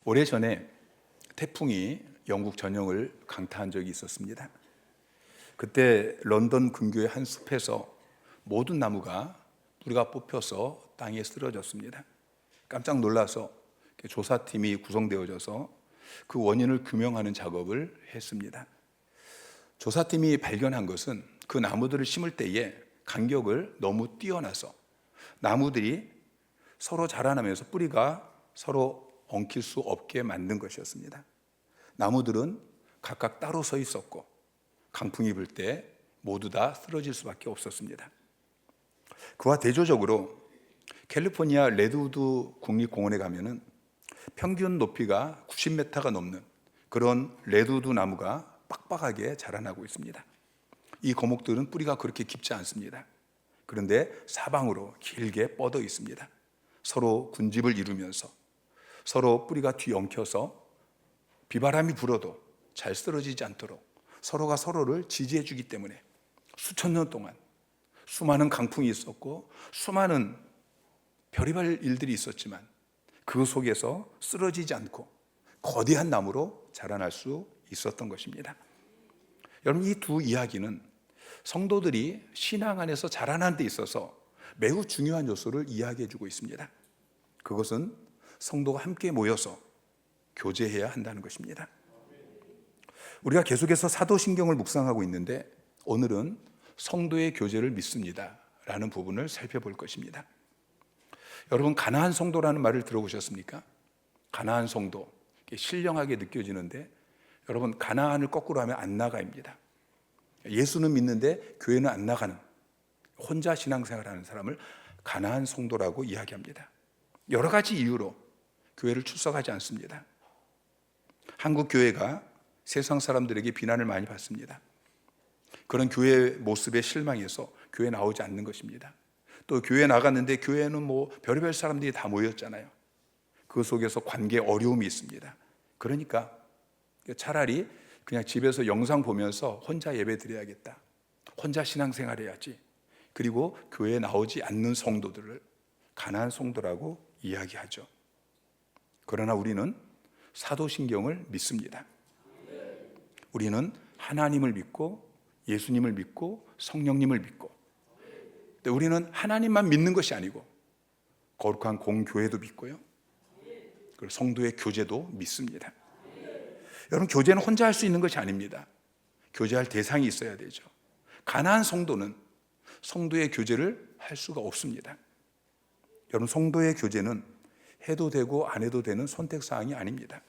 오래전에 태풍이 영국 전역을 강타한 적이 있었습니다. 그때 런던 근교의 한 숲에서 모든 나무가 뿌리가 뽑혀서 땅에 쓰러졌습니다. 깜짝 놀라서 조사팀이 구성되어져서 그 원인을 규명하는 작업을 했습니다. 조사팀이 발견한 것은 그 나무들을 심을 때에 간격을 너무 뛰어나서 나무들이 서로 자라나면서 뿌리가 서로 엉킬 수 없게 만든 것이었습니다. 나무들은 각각 따로 서 있었고 강풍이 불 때 모두 다 쓰러질 수밖에 없었습니다. 그와 대조적으로 캘리포니아 레드우드 국립공원에 가면은 평균 높이가 90m가 넘는 그런 레드우드 나무가 빡빡하게 자라나고 있습니다. 이 거목들은 뿌리가 그렇게 깊지 않습니다. 그런데 사방으로 길게 뻗어 있습니다. 서로 군집을 이루면서 서로 뿌리가 뒤엉켜서 비바람이 불어도 잘 쓰러지지 않도록 서로가 서로를 지지해 주기 때문에 수천 년 동안 수많은 강풍이 있었고 수많은 별의별 일들이 있었지만 그 속에서 쓰러지지 않고 거대한 나무로 자라날 수 있었던 것입니다. 여러분, 이 두 이야기는 성도들이 신앙 안에서 자라나는 데 있어서 매우 중요한 요소를 이야기해 주고 있습니다. 그것은 성도가 함께 모여서 교제해야 한다는 것입니다. 우리가 계속해서 사도신경을 묵상하고 있는데 오늘은 성도의 교제를 믿습니다 라는 부분을 살펴볼 것입니다. 여러분, 가나안 성도라는 말을 들어보셨습니까? 가나안 성도, 신령하게 느껴지는데 여러분, 가나안을 거꾸로 하면 안 나가입니다. 예수는 믿는데 교회는 안 나가는 혼자 신앙생활하는 사람을 가나안 성도라고 이야기합니다. 여러 가지 이유로 교회를 출석하지 않습니다. 한국 교회가 세상 사람들에게 비난을 많이 받습니다. 그런 교회 모습에 실망해서 교회 나오지 않는 것입니다. 또 교회 나갔는데 교회는 별의별 사람들이 다 모였잖아요. 그 속에서 관계 어려움이 있습니다. 그러니까 차라리 그냥 집에서 영상 보면서 혼자 예배 드려야겠다, 혼자 신앙생활 해야지, 그리고 교회에 나오지 않는 성도들을 가나안 성도라고 이야기하죠. 그러나 우리는 사도신경을 믿습니다. 우리는 하나님을 믿고 예수님을 믿고 성령님을 믿고, 근데 우리는 하나님만 믿는 것이 아니고 거룩한 공교회도 믿고요, 그리고 성도의 교제도 믿습니다. 여러분, 교제는 혼자 할 수 있는 것이 아닙니다. 교제할 대상이 있어야 되죠. 가나안 성도는 성도의 교제를 할 수가 없습니다. 여러분, 성도의 교제는 해도 되고 안 해도 되는 선택사항이 아닙니다.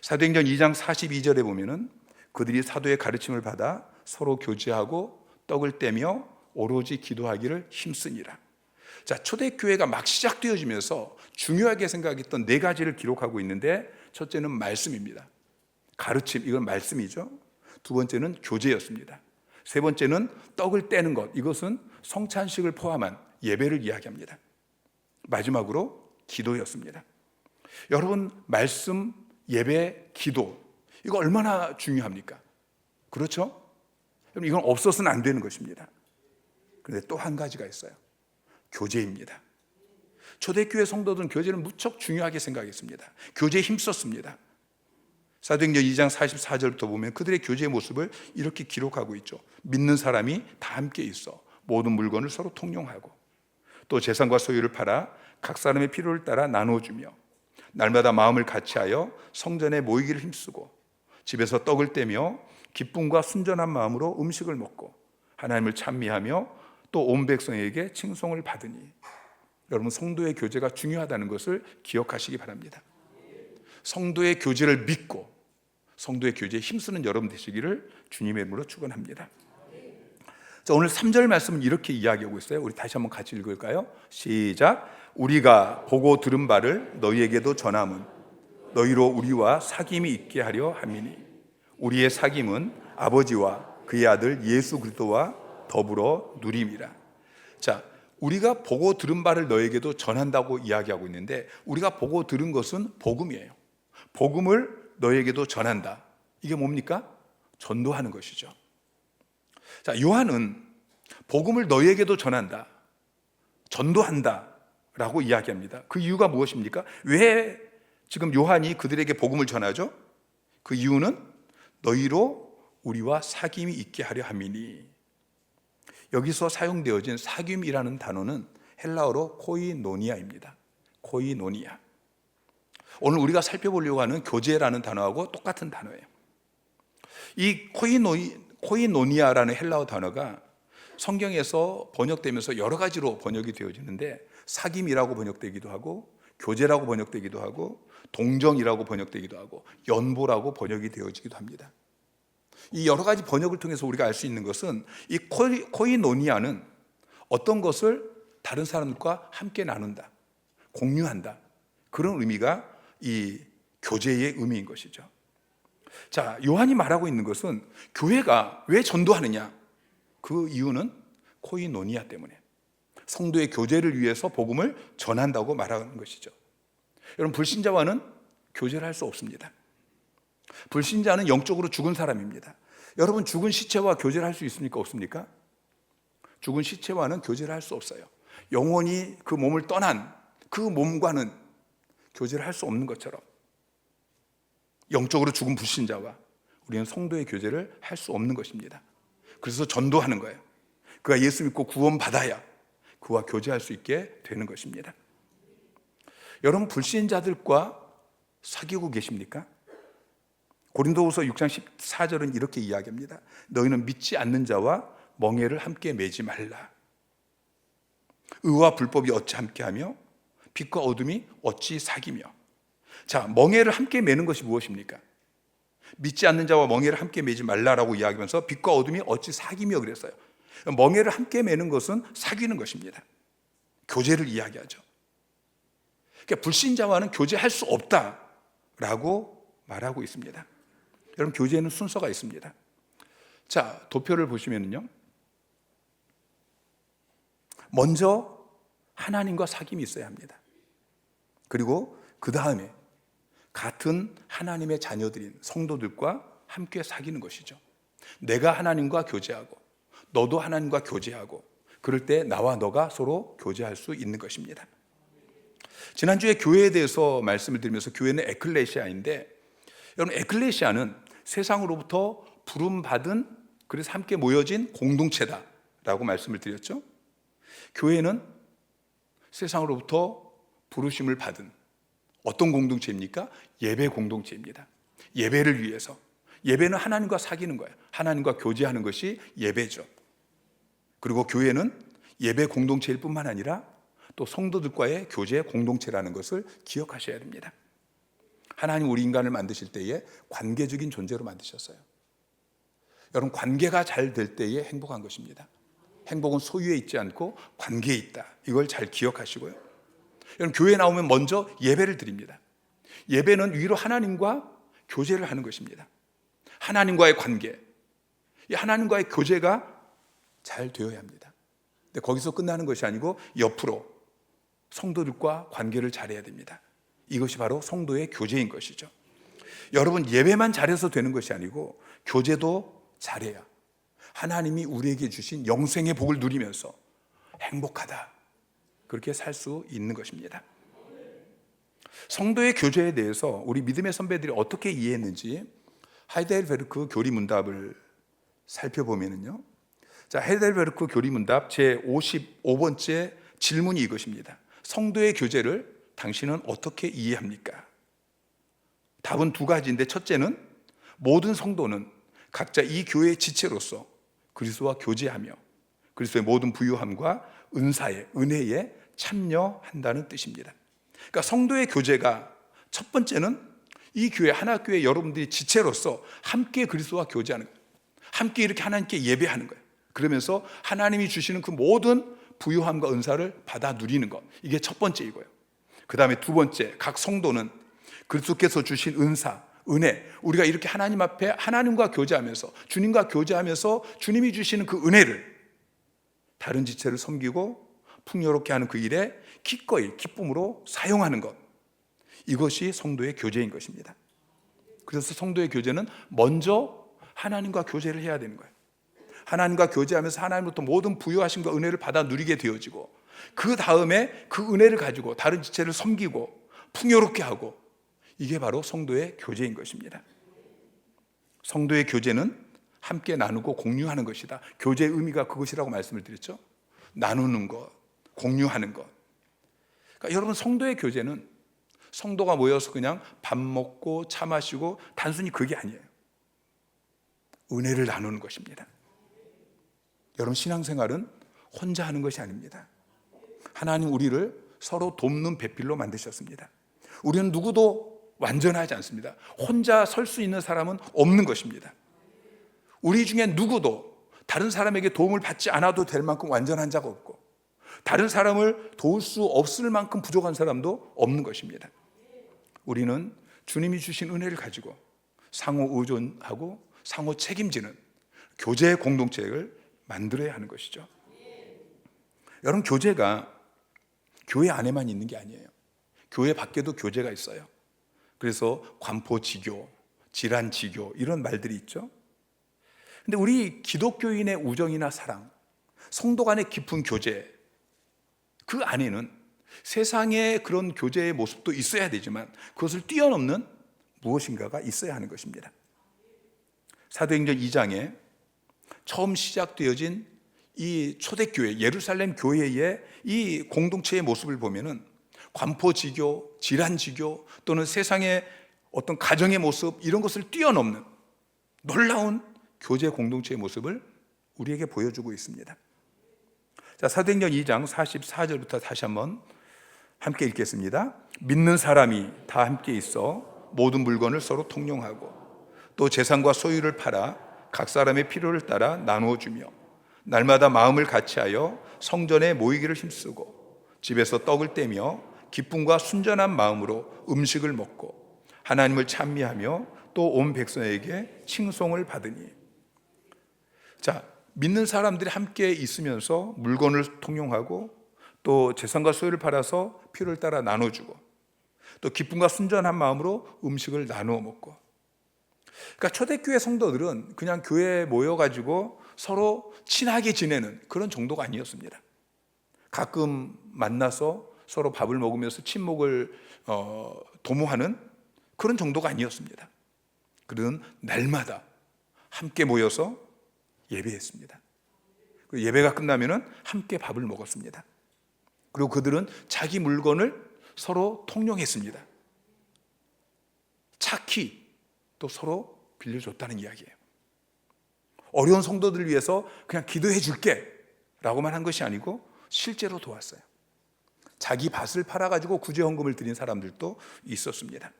사도행전 2장 42절에 보면은 그들이 사도의 가르침을 받아 서로 교제하고 떡을 떼며 오로지 기도하기를 힘쓰니라. 자, 초대교회가 막 시작되어지면서 중요하게 생각했던 네 가지를 기록하고 있는데, 첫째는 말씀입니다. 가르침, 이건 말씀이죠. 두 번째는 교제였습니다. 세 번째는 떡을 떼는 것, 이것은 성찬식을 포함한 예배를 이야기합니다. 마지막으로 기도였습니다. 여러분, 말씀, 예배, 기도, 이거 얼마나 중요합니까? 그렇죠? 여러분, 이건 없어서는 안 되는 것입니다. 그런데 또 한 가지가 있어요. 교제입니다. 초대교회 성도들은 교제를 무척 중요하게 생각했습니다. 교제에 힘썼습니다. 사도행전 2장 44절부터 보면 그들의 교제의 모습을 이렇게 기록하고 있죠. 믿는 사람이 다 함께 있어 모든 물건을 서로 통용하고, 또 재산과 소유를 팔아 각 사람의 필요를 따라 나눠주며, 날마다 마음을 같이하여 성전에 모이기를 힘쓰고, 집에서 떡을 떼며 기쁨과 순전한 마음으로 음식을 먹고 하나님을 찬미하며 또 온 백성에게 칭송을 받으니. 여러분, 성도의 교제가 중요하다는 것을 기억하시기 바랍니다. 성도의 교제를 믿고 성도의 교제에 힘쓰는 여러분 되시기를 주님의 이름으로 축원합니다. 자, 오늘 3절 말씀은 이렇게 이야기하고 있어요. 우리 다시 한번 같이 읽을까요? 시작. 우리가 보고 들은 바를 너희에게도 전함은 너희로 우리와 사귐이 있게 하려 함이니, 우리의 사귐은 아버지와 그의 아들 예수 그리스도와 더불어 누림이라. 자, 우리가 보고 들은 바를 너에게도 전한다고 이야기하고 있는데, 우리가 보고 들은 것은 복음이에요. 복음을 너에게도 전한다. 이게 뭡니까? 전도하는 것이죠. 자, 요한은 복음을 너에게도 전한다, 전도한다 라고 이야기합니다. 그 이유가 무엇입니까? 왜 지금 요한이 그들에게 복음을 전하죠. 그 이유는 너희로 우리와 사귐이 있게 하려 함이니. 여기서 사용되어진 사귐이라는 단어는 헬라어로 코이노니아입니다. 코이노니아. 오늘 우리가 살펴보려고 하는 교제라는 단어하고 똑같은 단어예요. 이 코이노니아라는 헬라어 단어가 성경에서 번역되면서 여러 가지로 번역이 되어지는데, 사귐이라고 번역되기도 하고, 교제라고 번역되기도 하고, 동정이라고 번역되기도 하고, 연보라고 번역이 되어지기도 합니다. 이 여러 가지 번역을 통해서 우리가 알 수 있는 것은, 이 코이노니아는 어떤 것을 다른 사람들과 함께 나눈다, 공유한다, 그런 의미가 이 교제의 의미인 것이죠. 자, 요한이 말하고 있는 것은 교회가 왜 전도하느냐? 그 이유는 코이노니아 때문에, 성도의 교제를 위해서 복음을 전한다고 말하는 것이죠. 여러분, 불신자와는 교제를 할 수 없습니다. 불신자는 영적으로 죽은 사람입니다. 여러분, 죽은 시체와 교제를 할 수 있습니까? 없습니까? 죽은 시체와는 교제를 할 수 없어요. 영원히 그 몸을 떠난 그 몸과는 교제를 할 수 없는 것처럼, 영적으로 죽은 불신자와 우리는 성도의 교제를 할 수 없는 것입니다. 그래서 전도하는 거예요. 그가 예수 믿고 구원받아야 그와 교제할 수 있게 되는 것입니다. 여러분, 불신자들과 사귀고 계십니까? 고린도후서 6장 14절은 이렇게 이야기합니다. 너희는 믿지 않는 자와 멍에를 함께 매지 말라. 의와 불법이 어찌 함께하며 빛과 어둠이 어찌 사귀며. 자, 멍에를 함께 매는 것이 무엇입니까? 믿지 않는 자와 멍에를 함께 매지 말라라고 이야기하면서 빛과 어둠이 어찌 사귀며 그랬어요. 멍에를 함께 매는 것은 사귀는 것입니다. 교제를 이야기하죠. 그러니까 불신자와는 교제할 수 없다라고 말하고 있습니다. 여러분, 교제는 순서가 있습니다. 자, 도표를 보시면요, 먼저 하나님과 사귐이 있어야 합니다. 그리고 그 다음에 같은 하나님의 자녀들인 성도들과 함께 사귀는 것이죠. 내가 하나님과 교제하고 너도 하나님과 교제하고, 그럴 때 나와 너가 서로 교제할 수 있는 것입니다. 지난주에 교회에 대해서 말씀을 드리면서, 교회는 에클레시아인데, 여러분, 에클레시아는 세상으로부터 부름받은, 그래서 함께 모여진 공동체다라고 말씀을 드렸죠. 교회는 세상으로부터 부르심을 받은 어떤 공동체입니까? 예배 공동체입니다. 예배를 위해서. 예배는 하나님과 사귀는 거예요. 하나님과 교제하는 것이 예배죠. 그리고 교회는 예배 공동체일 뿐만 아니라 또 성도들과의 교제 공동체라는 것을 기억하셔야 됩니다. 하나님 우리 인간을 만드실 때에 관계적인 존재로 만드셨어요. 여러분, 관계가 잘 될 때에 행복한 것입니다. 행복은 소유에 있지 않고 관계에 있다. 이걸 잘 기억하시고요. 여러분, 교회에 나오면 먼저 예배를 드립니다. 예배는 위로 하나님과 교제를 하는 것입니다. 하나님과의 관계, 이 하나님과의 교제가 잘 되어야 합니다. 근데 거기서 끝나는 것이 아니고 옆으로 성도들과 관계를 잘해야 됩니다. 이것이 바로 성도의 교제인 것이죠. 여러분, 예배만 잘해서 되는 것이 아니고 교제도 잘해야 하나님이 우리에게 주신 영생의 복을 누리면서 행복하다, 그렇게 살 수 있는 것입니다. 성도의 교제에 대해서 우리 믿음의 선배들이 어떻게 이해했는지 하이델베르크 교리문답을 살펴보면요, 자, 하이델베르크 교리문답 제 55번째 질문이 이것입니다. 성도의 교제를 당신은 어떻게 이해합니까? 답은 두 가지인데, 첫째는 모든 성도는 각자 이 교회의 지체로서 그리스도와 교제하며 그리스도의 모든 부유함과 은사에, 은혜에 참여한다는 뜻입니다. 그러니까 성도의 교제가 첫 번째는 이 교회, 하나교회 여러분들이 지체로서 함께 그리스도와 교제하는 거예요. 함께 이렇게 하나님께 예배하는 거예요. 그러면서 하나님이 주시는 그 모든 부유함과 은사를 받아 누리는 것, 이게 첫 번째 이거예요. 그 다음에 두 번째, 각 성도는 그리스도께서 주신 은사, 은혜, 우리가 이렇게 하나님 앞에 하나님과 교제하면서, 주님과 교제하면서 주님이 주시는 그 은혜를 다른 지체를 섬기고 풍요롭게 하는 그 일에 기꺼이 기쁨으로 사용하는 것, 이것이 성도의 교제인 것입니다. 그래서 성도의 교제는 먼저 하나님과 교제를 해야 되는 거예요. 하나님과 교제하면서 하나님으로부터 모든 부유하심과 은혜를 받아 누리게 되어지고, 그 다음에 그 은혜를 가지고 다른 지체를 섬기고 풍요롭게 하고, 이게 바로 성도의 교제인 것입니다. 성도의 교제는 함께 나누고 공유하는 것이다. 교제의 의미가 그것이라고 말씀을 드렸죠. 나누는 것, 공유하는 것. 그러니까 여러분, 성도의 교제는 성도가 모여서 그냥 밥 먹고 차 마시고 단순히 그게 아니에요. 은혜를 나누는 것입니다. 여러분, 신앙생활은 혼자 하는 것이 아닙니다. 하나님 우리를 서로 돕는 배필로 만드셨습니다. 우리는 누구도 완전하지 않습니다. 혼자 설 수 있는 사람은 없는 것입니다. 우리 중에 누구도 다른 사람에게 도움을 받지 않아도 될 만큼 완전한 자가 없고, 다른 사람을 도울 수 없을 만큼 부족한 사람도 없는 것입니다. 우리는 주님이 주신 은혜를 가지고 상호 의존하고 상호 책임지는 교제의 공동체를 만들어야 하는 것이죠. 여러분, 교제가 교회 안에만 있는 게 아니에요. 교회 밖에도 교제가 있어요. 그래서 관포지교, 질환지교 이런 말들이 있죠. 근데 우리 기독교인의 우정이나 사랑, 성도 간의 깊은 교제, 그 안에는 세상의 그런 교제의 모습도 있어야 되지만 그것을 뛰어넘는 무엇인가가 있어야 하는 것입니다. 사도행전 2장에 처음 시작되어진 이 초대교회, 예루살렘 교회의 이 공동체의 모습을 보면은 관포지교, 질환지교 또는 세상의 어떤 가정의 모습, 이런 것을 뛰어넘는 놀라운 교제 공동체의 모습을 우리에게 보여주고 있습니다. 자, 사도행전 2장 44절부터 다시 한번 함께 읽겠습니다. 믿는 사람이 다 함께 있어 모든 물건을 서로 통용하고 또 재산과 소유를 팔아 각 사람의 필요를 따라 나누어 주며 날마다 마음을 같이하여 성전에 모이기를 힘쓰고 집에서 떡을 떼며 기쁨과 순전한 마음으로 음식을 먹고 하나님을 찬미하며 또 온 백성에게 칭송을 받으니. 자, 믿는 사람들이 함께 있으면서 물건을 통용하고 또 재산과 소유를 팔아서 필요를 따라 나눠주고 또 기쁨과 순전한 마음으로 음식을 나누어 먹고. 그러니까 초대교회 성도들은 그냥 교회에 모여가지고 서로 친하게 지내는 그런 정도가 아니었습니다. 가끔 만나서 서로 밥을 먹으면서 친목을 도모하는 그런 정도가 아니었습니다. 그들은 날마다 함께 모여서 예배했습니다. 그리고 예배가 끝나면 함께 밥을 먹었습니다. 그리고 그들은 자기 물건을 서로 통용했습니다. 차키 또 서로 빌려줬다는 이야기예요. 어려운 성도들을 위해서 그냥 기도해 줄게 라고만 한 것이 아니고 실제로 도왔어요. 자기 밭을 팔아가지고 구제헌금을 드린 사람들도 있었습니다.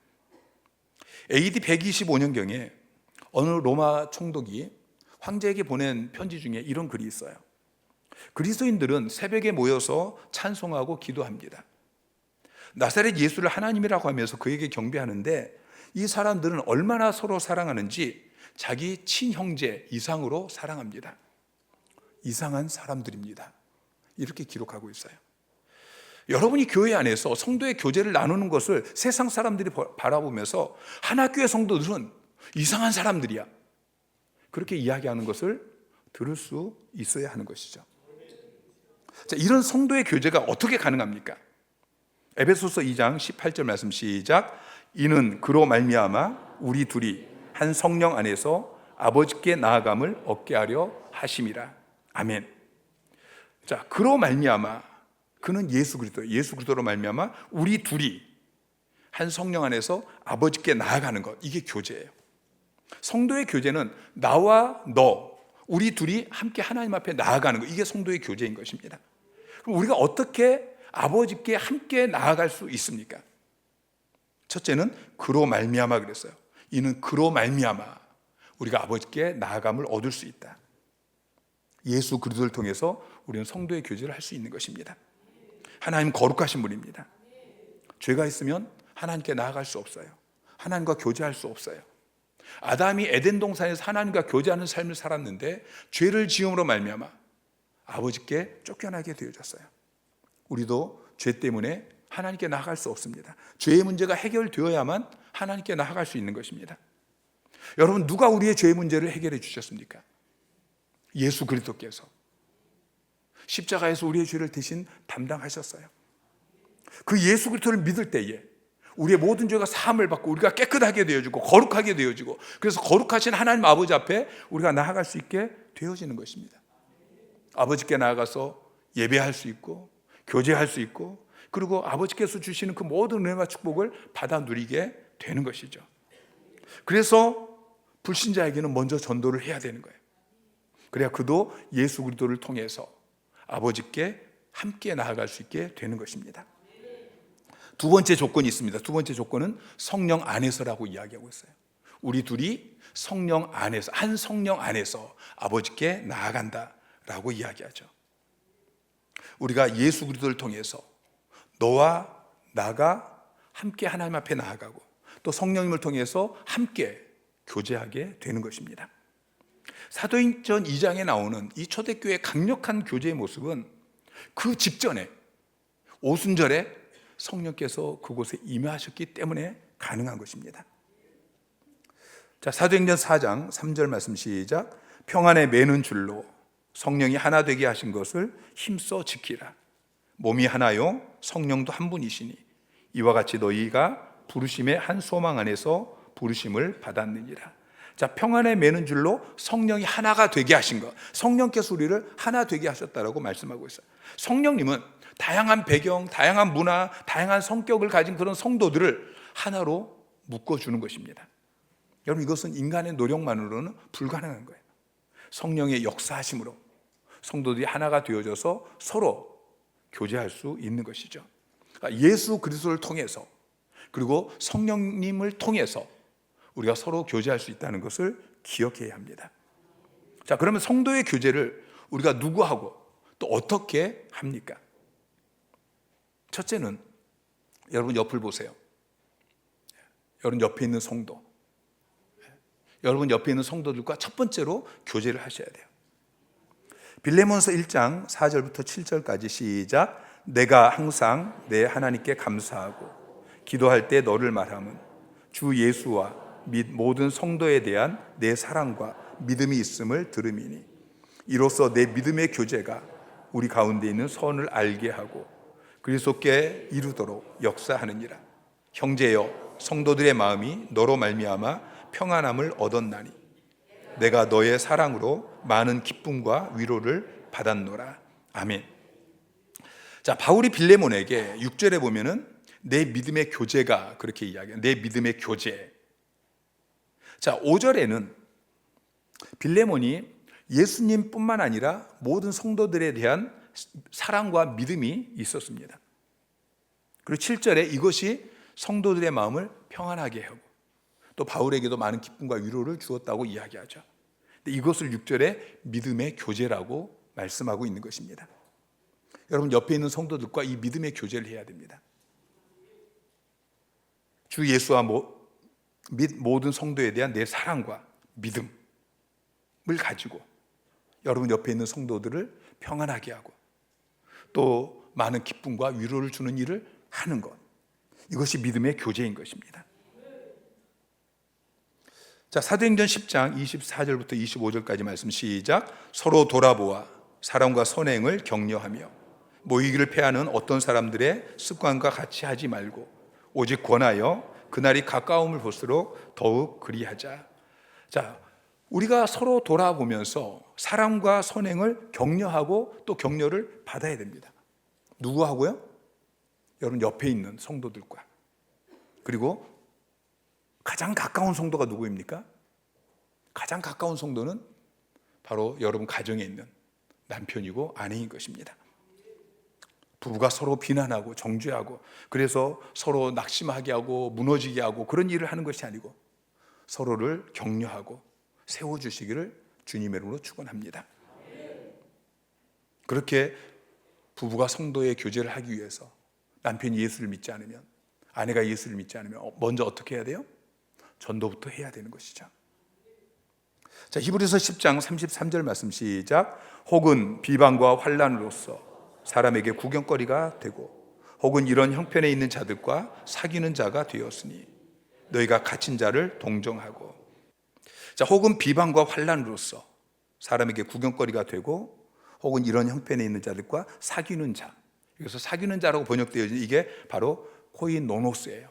AD 125년경에 어느 로마 총독이 황제에게 보낸 편지 중에 이런 글이 있어요. 그리스도인들은 새벽에 모여서 찬송하고 기도합니다. 나사렛 예수를 하나님이라고 하면서 그에게 경배하는데 이 사람들은 얼마나 서로 사랑하는지 자기 친형제 이상으로 사랑합니다. 이상한 사람들입니다. 이렇게 기록하고 있어요. 여러분이 교회 안에서 성도의 교제를 나누는 것을 세상 사람들이 바라보면서 하나교회 성도들은 이상한 사람들이야, 그렇게 이야기하는 것을 들을 수 있어야 하는 것이죠. 자, 이런 성도의 교제가 어떻게 가능합니까? 에베소서 2장 18절 말씀 시작. 이는 그로 말미암아 우리 둘이 한 성령 안에서 아버지께 나아감을 얻게 하려 하심이라. 아멘. 자, 그로 말미암아, 그는 예수 그리스도로 말미암아 우리 둘이 한 성령 안에서 아버지께 나아가는 것, 이게 교제예요. 성도의 교제는 나와 너, 우리 둘이 함께 하나님 앞에 나아가는 것, 이게 성도의 교제인 것입니다. 그럼 우리가 어떻게 아버지께 함께 나아갈 수 있습니까? 첫째는 그로 말미암아 그랬어요. 이는 그로 말미암아 우리가 아버지께 나아감을 얻을 수 있다. 예수 그리스도를 통해서 우리는 성도의 교제를 할 수 있는 것입니다. 하나님 거룩하신 분입니다. 죄가 있으면 하나님께 나아갈 수 없어요. 하나님과 교제할 수 없어요. 아담이 에덴 동산에서 하나님과 교제하는 삶을 살았는데 죄를 지음으로 말미암아 아버지께 쫓겨나게 되어졌어요. 우리도 죄 때문에 하나님께 나아갈 수 없습니다. 죄의 문제가 해결되어야만 하나님께 나아갈 수 있는 것입니다. 여러분, 누가 우리의 죄의 문제를 해결해 주셨습니까? 예수 그리스도께서 십자가에서 우리의 죄를 대신 담당하셨어요. 그 예수 그리스도를 믿을 때에 우리의 모든 죄가 사함을 받고 우리가 깨끗하게 되어지고 거룩하게 되어지고, 그래서 거룩하신 하나님 아버지 앞에 우리가 나아갈 수 있게 되어지는 것입니다. 아버지께 나아가서 예배할 수 있고 교제할 수 있고, 그리고 아버지께서 주시는 그 모든 은혜와 축복을 받아 누리게 되는 것이죠. 그래서 불신자에게는 먼저 전도를 해야 되는 거예요. 그래야 그도 예수 그리스도를 통해서 아버지께 함께 나아갈 수 있게 되는 것입니다. 두 번째 조건이 있습니다. 두 번째 조건은 성령 안에서라고 이야기하고 있어요. 우리 둘이 성령 안에서, 한 성령 안에서 아버지께 나아간다라고 이야기하죠. 우리가 예수 그리스도를 통해서 너와 나가 함께 하나님 앞에 나아가고, 또 성령님을 통해서 함께 교제하게 되는 것입니다. 사도행전 2장에 나오는 이 초대교회의 강력한 교제의 모습은 그 직전에 오순절에 성령께서 그곳에 임하셨기 때문에 가능한 것입니다. 자, 사도행전 4장 3절 말씀 시작. 평안에 매는 줄로 성령이 하나 되게 하신 것을 힘써 지키라. 몸이 하나요 성령도 한 분이시니 이와 같이 너희가 부르심의 한 소망 안에서 부르심을 받았느니라. 자, 평안에 매는 줄로 성령이 하나가 되게 하신 것, 성령께서 우리를 하나 되게 하셨다라고 말씀하고 있어요. 성령님은 다양한 배경, 다양한 문화, 다양한 성격을 가진 그런 성도들을 하나로 묶어주는 것입니다. 여러분, 이것은 인간의 노력만으로는 불가능한 거예요. 성령의 역사하심으로 성도들이 하나가 되어져서 서로 교제할 수 있는 것이죠. 그러니까 예수 그리스도를 통해서, 그리고 성령님을 통해서 우리가 서로 교제할 수 있다는 것을 기억해야 합니다. 자, 그러면 성도의 교제를 우리가 누구하고 또 어떻게 합니까? 첫째는 여러분 옆을 보세요. 여러분 옆에 있는 성도, 여러분 옆에 있는 성도들과 첫 번째로 교제를 하셔야 돼요. 빌레몬서 1장 4절부터 7절까지 시작. 내가 항상 내 하나님께 감사하고 기도할 때 너를 말함은 주 예수와 및 모든 성도에 대한 내 사랑과 믿음이 있음을 들음이니, 이로써 내 믿음의 교제가 우리 가운데 있는 선을 알게 하고 그리스도께 이루도록 역사하느니라. 형제여, 성도들의 마음이 너로 말미암아 평안함을 얻었나니 내가 너의 사랑으로 많은 기쁨과 위로를 받았노라. 아멘. 자, 바울이 빌레몬에게 6절에 보면은 내 믿음의 교제가 그렇게 이야기해요. 내 믿음의 교제. 자, 5절에는 빌레몬이 예수님뿐만 아니라 모든 성도들에 대한 사랑과 믿음이 있었습니다. 그리고 7절에 이것이 성도들의 마음을 평안하게 하고 또 바울에게도 많은 기쁨과 위로를 주었다고 이야기하죠. 근데 이것을 6절에 믿음의 교제라고 말씀하고 있는 것입니다. 여러분, 옆에 있는 성도들과 이 믿음의 교제를 해야 됩니다. 주 예수와 및 모든 성도에 대한 내 사랑과 믿음을 가지고 여러분 옆에 있는 성도들을 평안하게 하고 또 많은 기쁨과 위로를 주는 일을 하는 것, 이것이 믿음의 교제인 것입니다. 자, 사도행전 10장 24절부터 25절까지 말씀 시작. 서로 돌아보아 사랑과 선행을 격려하며 모이기를 패하는 어떤 사람들의 습관과 같이 하지 말고 오직 권하여 그날이 가까움을 볼수록 더욱 그리하자. 자, 우리가 서로 돌아보면서 사랑과 선행을 격려하고 또 격려를 받아야 됩니다. 누구하고요? 여러분 옆에 있는 성도들과. 그리고 가장 가까운 성도가 누구입니까? 가장 가까운 성도는 바로 여러분 가정에 있는 남편이고 아내인 것입니다. 부부가 서로 비난하고 정죄하고 그래서 서로 낙심하게 하고 무너지게 하고 그런 일을 하는 것이 아니고 서로를 격려하고 세워주시기를 주님의 이름으로 축원합니다. 그렇게 부부가 성도의 교제를 하기 위해서 남편이 예수를 믿지 않으면, 아내가 예수를 믿지 않으면 먼저 어떻게 해야 돼요? 전도부터 해야 되는 것이죠. 자, 히브리서 10장 33절 말씀 시작. 혹은 비방과 환난으로서 사람에게 구경거리가 되고 혹은 이런 형편에 있는 자들과 사귀는 자가 되었으니 너희가 갇힌 자를 동정하고. 자, 혹은 비방과 환난으로서 사람에게 구경거리가 되고 혹은 이런 형편에 있는 자들과 사귀는 자. 여기서 사귀는 자라고 번역되어 있는 이게 바로 코인노노스예요.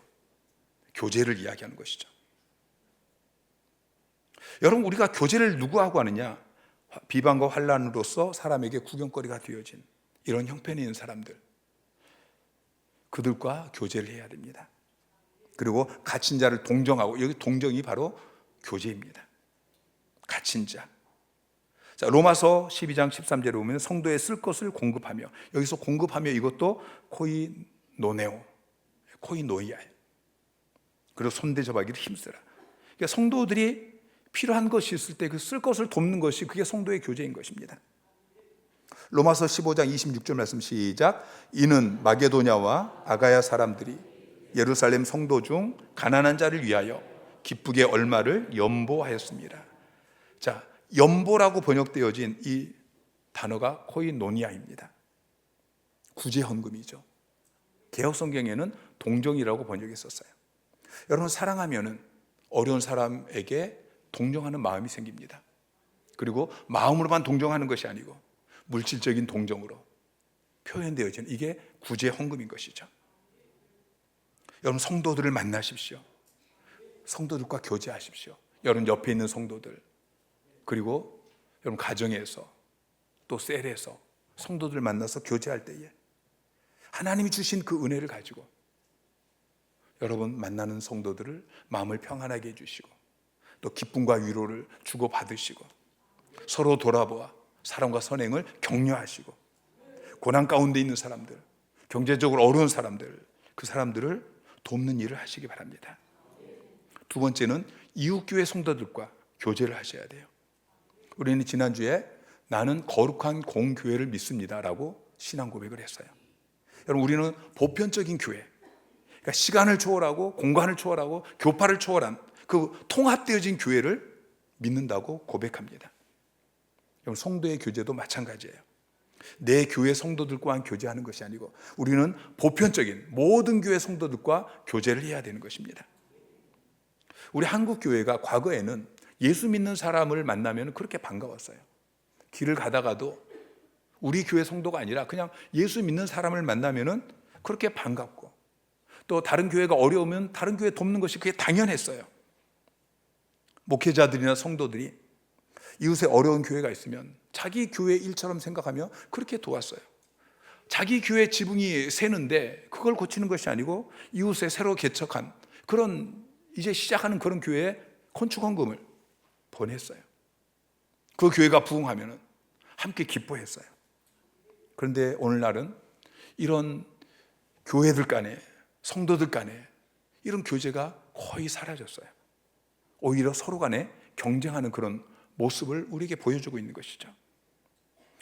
교제를 이야기하는 것이죠. 여러분, 우리가 교제를 누구하고 하느냐? 비방과 환난으로서 사람에게 구경거리가 되어진 이런 형편이 있는 사람들, 그들과 교제를 해야 됩니다. 그리고 갇힌 자를 동정하고, 여기 동정이 바로 교제입니다. 갇힌 자. 자, 로마서 12장 13절에 보면 성도에 쓸 것을 공급하며, 여기서 공급하며 이것도 코이노네오, 코이노이아예요. 그리고 손대접하기를 힘쓰라. 그러니까 성도들이 필요한 것이 있을 때 그 쓸 것을 돕는 것이, 그게 성도의 교제인 것입니다. 로마서 15장 26절 말씀 시작. 이는 마게도냐와 아가야 사람들이 예루살렘 성도 중 가난한 자를 위하여 기쁘게 얼마를 연보하였습니다. 자, 연보라고 번역되어진 이 단어가 코이노니아입니다. 구제헌금이죠. 개역성경에는 동정이라고 번역했었어요. 여러분, 사랑하면은 어려운 사람에게 동정하는 마음이 생깁니다. 그리고 마음으로만 동정하는 것이 아니고 물질적인 동정으로 표현되어지는, 이게 구제헌금인 것이죠. 여러분, 성도들을 만나십시오. 성도들과 교제하십시오. 여러분 옆에 있는 성도들, 그리고 여러분 가정에서, 또 셀에서 성도들 만나서 교제할 때에 하나님이 주신 그 은혜를 가지고 여러분 만나는 성도들을 마음을 평안하게 해주시고, 또 기쁨과 위로를 주고받으시고, 서로 돌아보아 사랑과 선행을 격려하시고, 고난 가운데 있는 사람들, 경제적으로 어려운 사람들, 그 사람들을 돕는 일을 하시기 바랍니다. 두 번째는 이웃교회 성도들과 교제를 하셔야 돼요. 우리는 지난주에 나는 거룩한 공교회를 믿습니다 라고 신앙 고백을 했어요. 여러분, 우리는 보편적인 교회, 그러니까 시간을 초월하고 공간을 초월하고 교파를 초월한 그 통합되어진 교회를 믿는다고 고백합니다. 여러분, 성도의 교제도 마찬가지예요. 내 교회 성도들과만 교제하는 것이 아니고 우리는 보편적인 모든 교회 성도들과 교제를 해야 되는 것입니다. 우리 한국 교회가 과거에는 예수 믿는 사람을 만나면 그렇게 반가웠어요. 길을 가다가도 우리 교회 성도가 아니라 그냥 예수 믿는 사람을 만나면 그렇게 반갑고, 또 다른 교회가 어려우면 다른 교회 돕는 것이 그게 당연했어요. 목회자들이나 성도들이 이웃에 어려운 교회가 있으면 자기 교회 일처럼 생각하며 그렇게 도왔어요. 자기 교회 지붕이 새는데 그걸 고치는 것이 아니고 이웃에 새로 개척한 그런, 이제 시작하는 그런 교회에 건축헌금을 보냈어요. 그 교회가 부흥하면 함께 기뻐했어요. 그런데 오늘날은 이런 교회들 간에, 성도들 간에 이런 교제가 거의 사라졌어요. 오히려 서로 간에 경쟁하는 그런 모습을 우리에게 보여주고 있는 것이죠.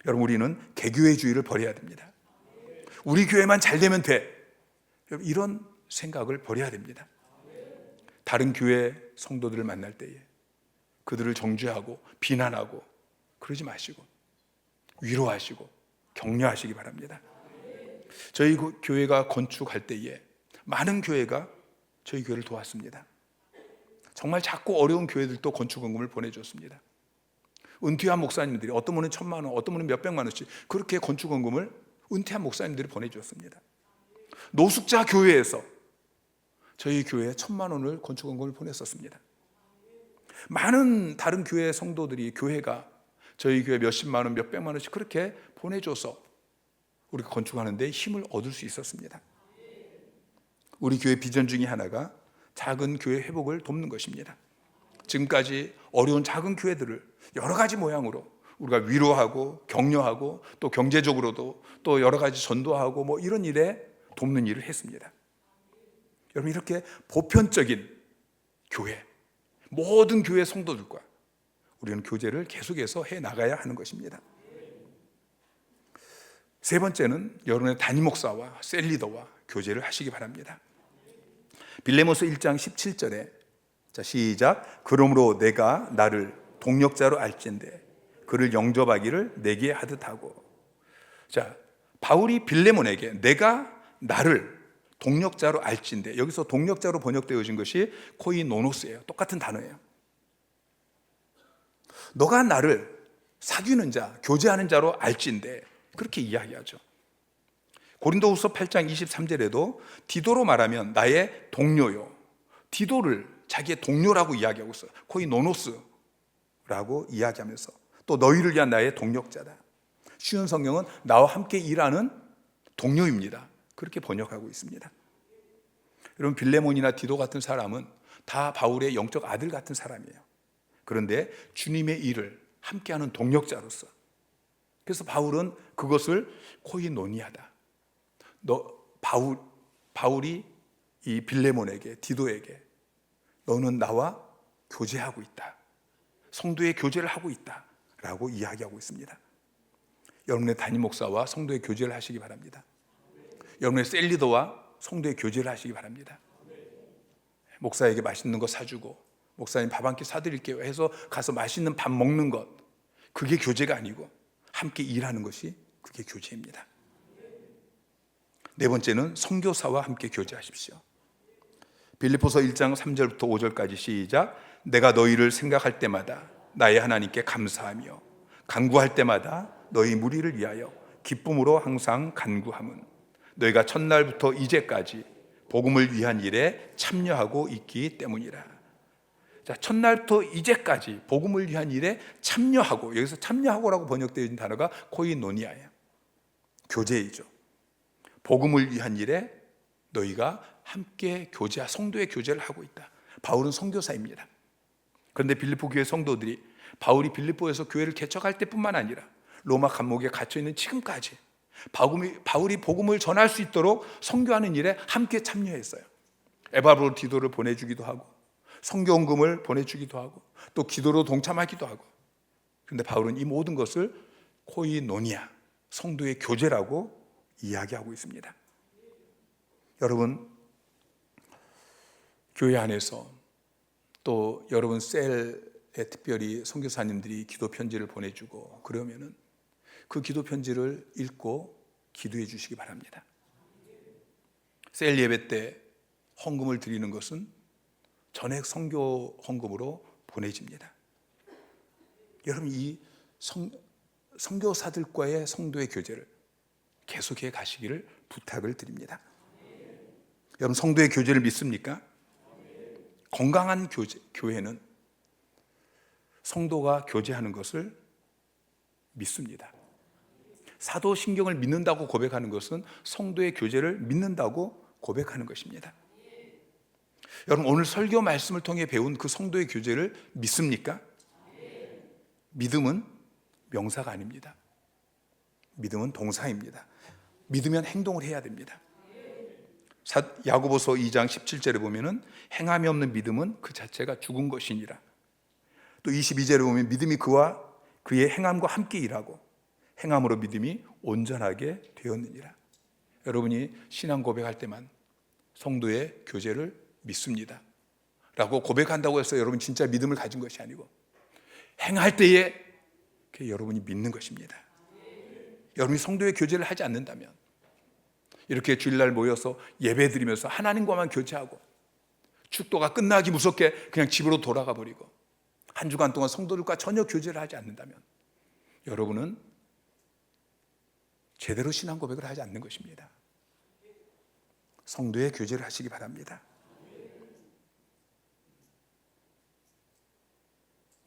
여러분, 우리는 개교회주의를 버려야 됩니다. 우리 교회만 잘 되면 돼, 이런 생각을 버려야 됩니다. 다른 교회 성도들을 만날 때에 그들을 정죄하고 비난하고 그러지 마시고 위로하시고 격려하시기 바랍니다. 저희 교회가 건축할 때에 많은 교회가 저희 교회를 도왔습니다. 정말 작고 어려운 교회들도 건축헌금을 보내줬습니다. 은퇴한 목사님들이, 어떤 분은 1,000만 원, 어떤 분은 몇백만 원씩 그렇게 건축헌금을 은퇴한 목사님들이 보내줬습니다. 노숙자 교회에서 저희 교회에 1,000만 원을 건축헌금을 보냈었습니다. 많은 다른 교회 성도들이, 교회가 저희 교회 몇십만 원, 몇백만 원씩 그렇게 보내줘서 우리가 건축하는 데 힘을 얻을 수 있었습니다. 우리 교회 비전 중에 하나가 작은 교회 회복을 돕는 것입니다. 지금까지 어려운 작은 교회들을 여러 가지 모양으로 우리가 위로하고 격려하고, 또 경제적으로도 또 여러 가지 전도하고 뭐 이런 일에 돕는 일을 했습니다. 여러분, 이렇게 보편적인 교회, 모든 교회 성도들과 우리는 교제를 계속해서 해 나가야 하는 것입니다. 세 번째는 여러분의 담임 목사와 셀 리더와 교제를 하시기 바랍니다. 빌레몬서 1장 17절에, 자 시작. 그러므로 내가 나를 동력자로 알진대 그를 영접하기를 내게 하듯 하고. 자, 바울이 빌레몬에게 내가 나를 동력자로 알진대, 여기서 동력자로 번역되어진 것이 코이노노스예요. 똑같은 단어예요. 너가 나를 사귀는 자, 교제하는 자로 알진대, 그렇게 이야기하죠. 고린도후서 8장 23절에도 디도로 말하면 나의 동료요, 디도를 자기의 동료라고 이야기하고 있어요. 코이노노스라고 이야기하면서 또 너희를 위한 나의 동력자다. 쉬운 성경은 나와 함께 일하는 동료입니다. 그렇게 번역하고 있습니다. 여러분, 빌레몬이나 디도 같은 사람은 다 바울의 영적 아들 같은 사람이에요. 그런데 주님의 일을 함께하는 동력자로서, 그래서 바울은 그것을 코이노니아다. 바울이 이 빌레몬에게, 디도에게 너는 나와 교제하고 있다, 성도의 교제를 하고 있다 라고 이야기하고 있습니다. 여러분의 담임 목사와 성도의 교제를 하시기 바랍니다. 여러분의 셀리더와 성도의 교제를 하시기 바랍니다. 목사에게 맛있는 거 사주고, 목사님 밥 한 끼 사드릴게요 해서 가서 맛있는 밥 먹는 것, 그게 교제가 아니고 함께 일하는 것이 그게 교제입니다. 네 번째는 선교사와 함께 교제하십시오. 빌립보서 1장 3절부터 5절까지 시작. 내가 너희를 생각할 때마다 나의 하나님께 감사하며 간구할 때마다 너희 무리를 위하여 기쁨으로 항상 간구함은 너희가 첫날부터 이제까지 복음을 위한 일에 참여하고 있기 때문이라. 자, 첫날부터 이제까지 복음을 위한 일에 참여하고, 여기서 참여하고라고 번역되어 있는 단어가 코이노니아예요. 교제이죠. 복음을 위한 일에 너희가 함께 성도의 교제를 하고 있다. 바울은 선교사입니다. 그런데 빌립보 교회 성도들이 바울이 빌립보에서 교회를 개척할 때뿐만 아니라 로마 감옥에 갇혀 있는 지금까지 바울이 복음을 전할 수 있도록 선교하는 일에 함께 참여했어요. 에바브로디도를 보내주기도 하고, 선교원금을 보내주기도 하고, 또 기도로 동참하기도 하고. 그런데 바울은 이 모든 것을 코이노니아, 성도의 교제라고 이야기하고 있습니다. 여러분, 교회 안에서 또 여러분 셀에 특별히 선교사님들이 기도 편지를 보내주고 그러면은 그 기도 편지를 읽고 기도해 주시기 바랍니다. 셀 예배 때 헌금을 드리는 것은 전액 선교 헌금으로 보내집니다. 여러분, 이 선교사들과의 성도의 교제를 계속해 가시기를 부탁을 드립니다. 여러분, 성도의 교제를 믿습니까? 건강한 교회는 성도가 교제하는 것을 믿습니다. 사도신경을 믿는다고 고백하는 것은 성도의 교제를 믿는다고 고백하는 것입니다. 여러분, 오늘 설교 말씀을 통해 배운 그 성도의 교제를 믿습니까? 믿음은 명사가 아닙니다. 믿음은 동사입니다. 믿으면 행동을 해야 됩니다. 야고보서 2장 17절에 보면은 행함이 없는 믿음은 그 자체가 죽은 것이니라. 또 22절에 보면 믿음이 그와 그의 행함과 함께 일하고 행함으로 믿음이 온전하게 되었느니라. 여러분이 신앙 고백할 때만 성도의 교제를 믿습니다 라고 고백한다고 해서 여러분 진짜 믿음을 가진 것이 아니고 행할 때에 여러분이 믿는 것입니다. 여러분이 성도의 교제를 하지 않는다면, 이렇게 주일날 모여서 예배 드리면서 하나님과만 교제하고 축도가 끝나기 무섭게 그냥 집으로 돌아가 버리고 한 주간 동안 성도들과 전혀 교제를 하지 않는다면 여러분은 제대로 신앙 고백을 하지 않는 것입니다. 성도의 교제를 하시기 바랍니다.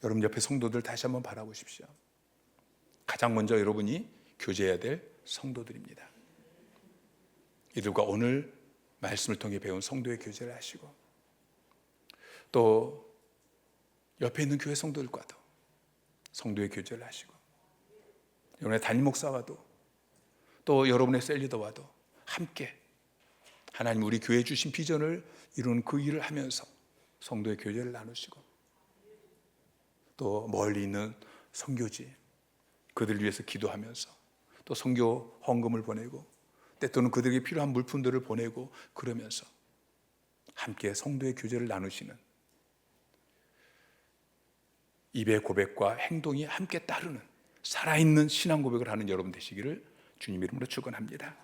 여러분 옆에 성도들 다시 한번 바라보십시오. 가장 먼저 여러분이 교제해야 될 성도들입니다. 이들과 오늘 말씀을 통해 배운 성도의 교제를 하시고, 또 옆에 있는 교회 성도들과도 성도의 교제를 하시고, 여러분의 담임 목사와도 또 여러분의 셀리더와도 함께 하나님 우리 교회에 주신 비전을 이루는 그 일을 하면서 성도의 교제를 나누시고, 또 멀리 있는 선교지 그들을 위해서 기도하면서 또 선교 헌금을 보내고 때또는 그들에게 필요한 물품들을 보내고 그러면서 함께 성도의 교제를 나누시는, 입의 고백과 행동이 함께 따르는 살아있는 신앙 고백을 하는 여러분 되시기를 주님 이름으로 축원합니다.